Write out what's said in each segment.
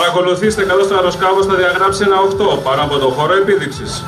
Παρακολουθήστε καθώς το αεροσκάφος θα διαγράψει ένα 8 πάνω από το χώρο επίδειξης.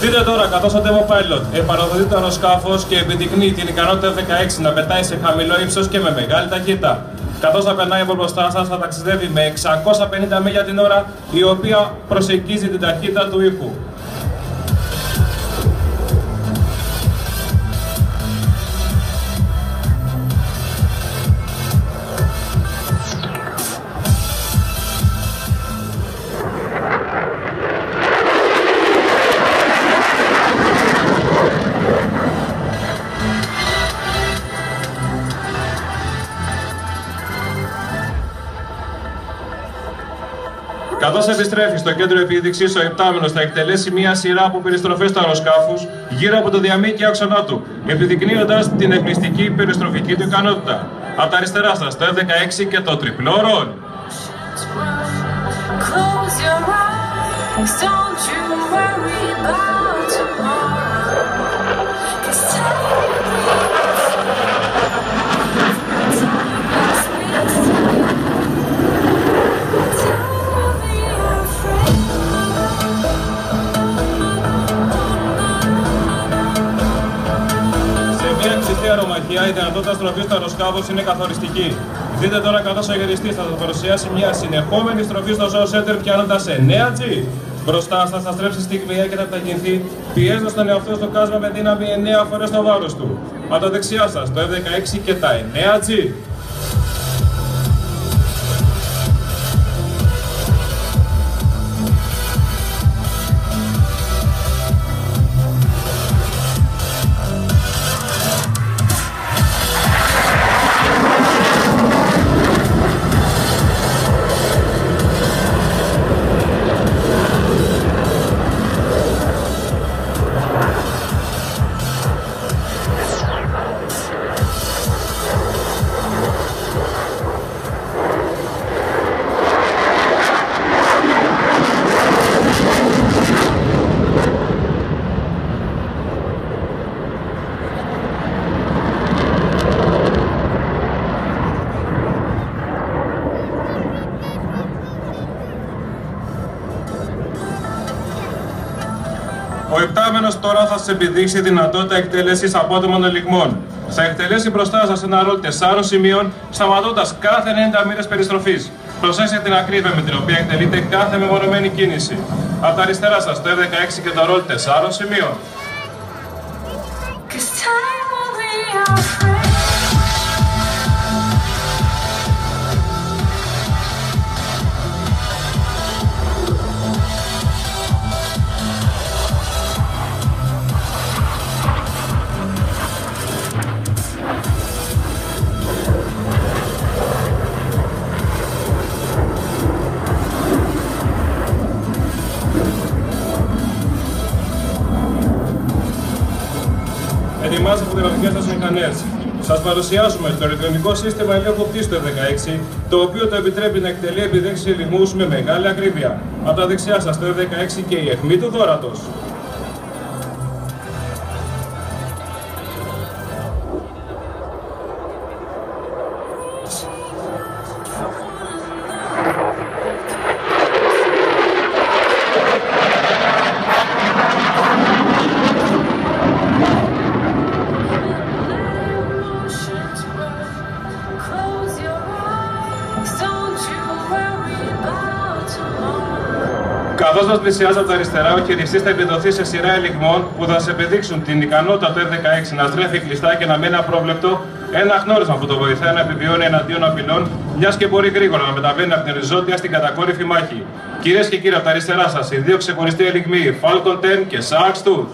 Δείτε τώρα καθώς ο Demo Pilot επαναδοτεί το αεροσκάφος και επιδεικνύει την ικανότητα F-16 να πετάει σε χαμηλό ύψος και με μεγάλη ταχύτητα. Καθώς θα περνάει από μπροστά σας θα ταξιδεύει με 650 μίλια την ώρα, η οποία προσεγγίζει την ταχύτητα του ήχου. Καθώς επιστρέφει στο κέντρο επίδειξης, ο υπτάμενος θα εκτελέσει μία σειρά από περιστροφές του αεροσκάφους γύρω από το διαμήκη άξονά του, επιδεικνύοντας την εκπληκτική περιστροφική του ικανότητα. Από τα αριστερά σας το F-16 και το τριπλό ρολ. Η δυνατότητα στροφής του αεροσκάφους είναι καθοριστική. Δείτε τώρα καθώς ο γυριστής θα σας παρουσιάσει μια συνεχόμενη στροφή στο Show Center πιάνοντας 9G. Μπροστά σας θα στρέψει στιγμιαία και θα ταχυνθεί, πιέζοντας τον εαυτό στο κάσμα με δύναμη 9 φορές το βάρος του. Από τα δεξιά σας το F-16 και τα 9G. Ο υπτάμενος τώρα θα σας επιδείξει δυνατότητα εκτέλεσης απότομων ελιγμών. Θα εκτελέσει μπροστά σας ένα ρολ 4 σημείων, σταματώντας κάθε 90 μοίρες περιστροφής. Προσέξτε την ακρίβεια με την οποία εκτελείται κάθε μεμονωμένη κίνηση. Από τα αριστερά σας το F-16 και το ρολ 4 σημείων. Ετοιμάστε φωτογραφικές σας μηχανές. Σας παρουσιάζουμε το ηλεκτρονικό σύστημα ελέγχου πτήσης του F-16, το οποίο το επιτρέπει να εκτελεί επιδέξεις ελιγμούς με μεγάλη ακρίβεια. Από τα δεξιά σας το F-16 και η αιχμή του δώρατος. Καθώς μας πλησιάζει από τα αριστερά, ο χειριστής θα επιδοθεί σε σειρά ελιγμών που θα σε επιδείξουν την ικανότητα του F-16 να στρέφει κλειστά και να μένει απρόβλεπτο, ένα γνώρισμα που το βοηθάει να επιβιώνει εναντίον απειλών, μιας και μπορεί γρήγορα να μεταβαίνει από την οριζόντια στην κατακόρυφη μάχη. Κυρίες και κύριοι, από τα αριστερά σας, οι δύο ξεχωριστοί ελιγμοί, Falcon 10 και Shark's Tooth.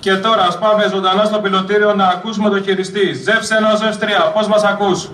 Και τώρα ας πάμε ζωντανά στο πιλωτήριο να ακούσουμε τον χειριστή. Ζεύς 1, Ζεύς 3, πώς μας ακούς?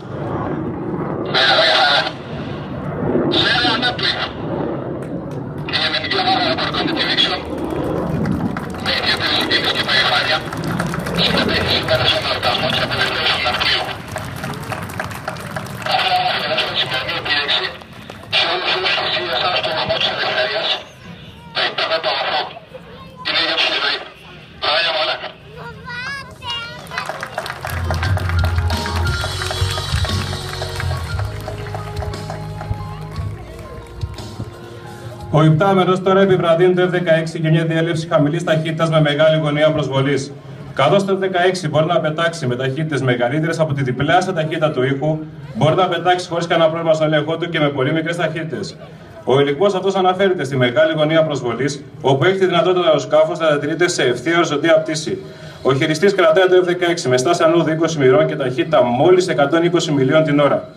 Ο υπτάμενος τώρα επιβραδύνει το F-16 και μια διέλευση χαμηλής ταχύτητας με μεγάλη γωνία προσβολής. Καθώς το F-16 μπορεί να πετάξει με ταχύτητες μεγαλύτερες από τη διπλάσια ταχύτητα του ήχου, μπορεί να πετάξει χωρίς κανένα πρόβλημα στον έλεγχό του και με πολύ μικρές ταχύτητες. Ο ελιγμός αυτός αναφέρεται στη μεγάλη γωνία προσβολής, όπου έχει τη δυνατότητα το αεροσκάφος να διατηρείται σε ευθεία οριζοντία πτήση. Ο χειριστής κρατάει το F-16 με στάση ανούδου 20 μοιρών και ταχύτητα μόλις 120 μιλίων την ώρα.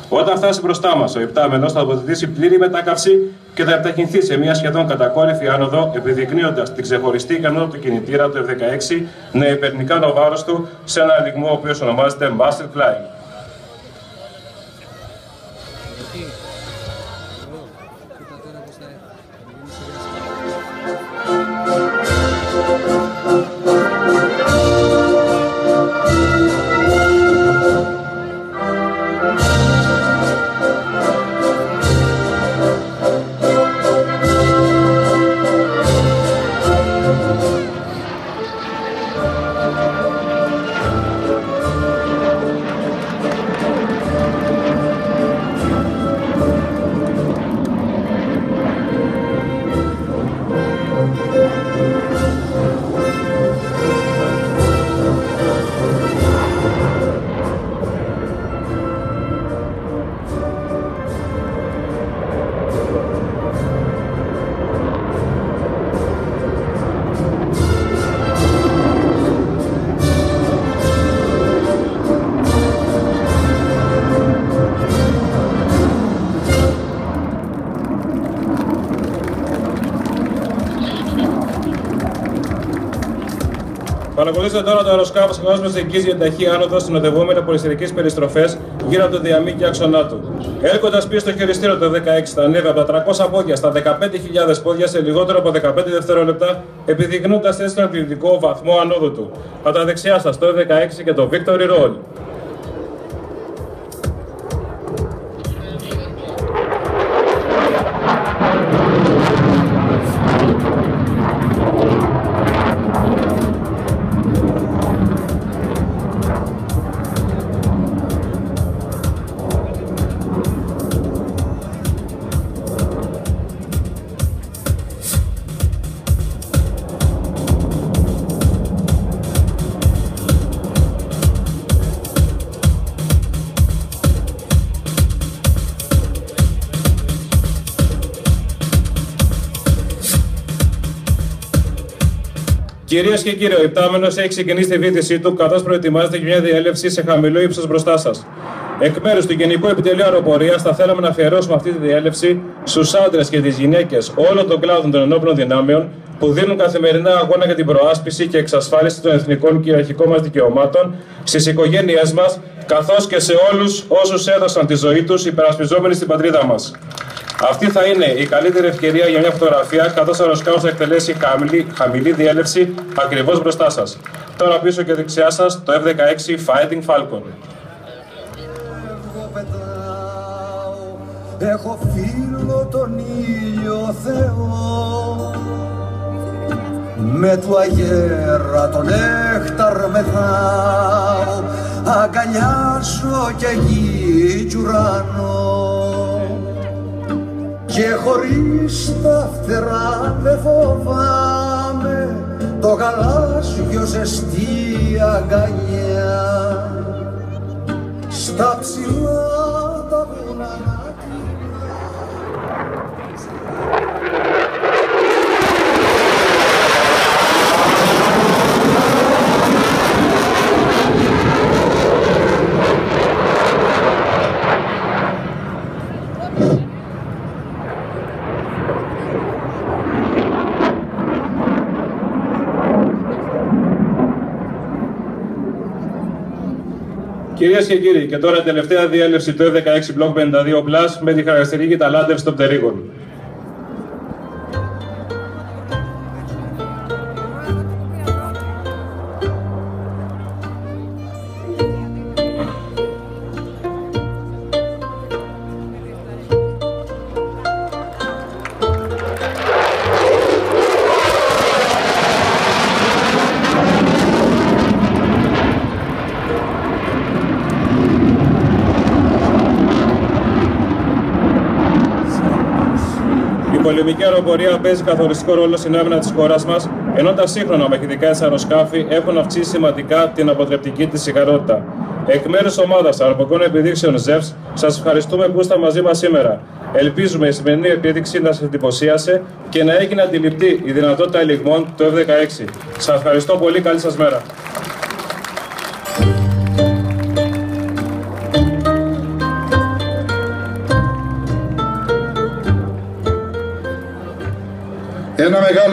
Όταν φτάσει μπροστά μας, ο υπτάμενος θα αποκτήσει πλήρη μετάκαυση και θα επιταχυνθεί σε μια σχεδόν κατακόρυφη άνοδο, επιδεικνύοντας την ξεχωριστή ικανότητα του κινητήρα του F-16 να υπερνικά το βάρος του σε ένα ελιγμό ο οποίος ονομάζεται Master Climb. Παρακολουθήστε τώρα το αεροσκάφο καθώς προσεγγίζει για την ταχύ άνοδο συνοδευόμενη από αριστερικές περιστροφές γύρω από το διαμήκη και άξονά του. Έρχοντας πίσω στο χειριστήριο το 16 θα ανέβει από τα 300 πόδια στα 15.000 πόδια σε λιγότερο από 15 δευτερόλεπτα, επιδεικνύοντας έτσι τον εκπληκτικό βαθμό ανόδου του. Από τα δεξιά σας το 16 και το Victory Roll. Κυρίες και κύριοι, ο υπτάμενος έχει ξεκινήσει τη βύθισή του, καθώς προετοιμάζεται για μια διέλευση σε χαμηλό ύψος μπροστά σας. Εκ μέρους του Γενικού Επιτελείου Αεροπορίας, θα θέλαμε να αφιερώσουμε αυτή τη διέλευση στους άντρες και τις γυναίκες όλων των κλάδων των ενόπλων δυνάμεων που δίνουν καθημερινά αγώνα για την προάσπιση και εξασφάλιση των εθνικών και κυριαρχικών μας δικαιωμάτων, στις οικογένειές μας, καθώς και σε όλους όσους έδωσαν τη ζωή τους υπερασπιζόμενοι στην πατρίδα μας. Αυτή θα είναι η καλύτερη ευκαιρία για μια φωτογραφία, καθώς ο αεροσκάφος θα εκτελέσει χαμηλή διέλευση ακριβώς μπροστά σας. Τώρα πίσω και δεξιά σας το F-16 Fighting Falcon. Έχω φίλο τον ήλιο Θεό, με του αγέρα τον νέχταρ μεθάω, αγκαλιάσω και γη κι ουρανό, και χωρίς τα φτερά δε φοβάμαι το γαλάζιο ζεστή αγκαλιά, στα ψηλά τα βουνά. Κυρίες και κύριοι, και τώρα τελευταία διέλευση του F-16 Block 52 Plus με τη χαρακτηριστική ταλάντευση των πτερύγων. Η πολεμική αεροπορία παίζει καθοριστικό ρόλο στην άμυνα της χώρας μας, ενώ τα σύγχρονα μαχητικά της αεροσκάφη έχουν αυξήσει σημαντικά την αποτρεπτική της ικανότητα. Εκ μέρους της ομάδας αεροπορικών επιδείξεων ZEVS, σας ευχαριστούμε που είστε μαζί μας σήμερα. Ελπίζουμε η σημερινή επίδειξη να σας εντυπωσίασε και να έγινε αντιληπτή η δυνατότητα ελιγμών του F-16. Σας ευχαριστώ πολύ, καλή σας μέρα. Ένα μεγάλο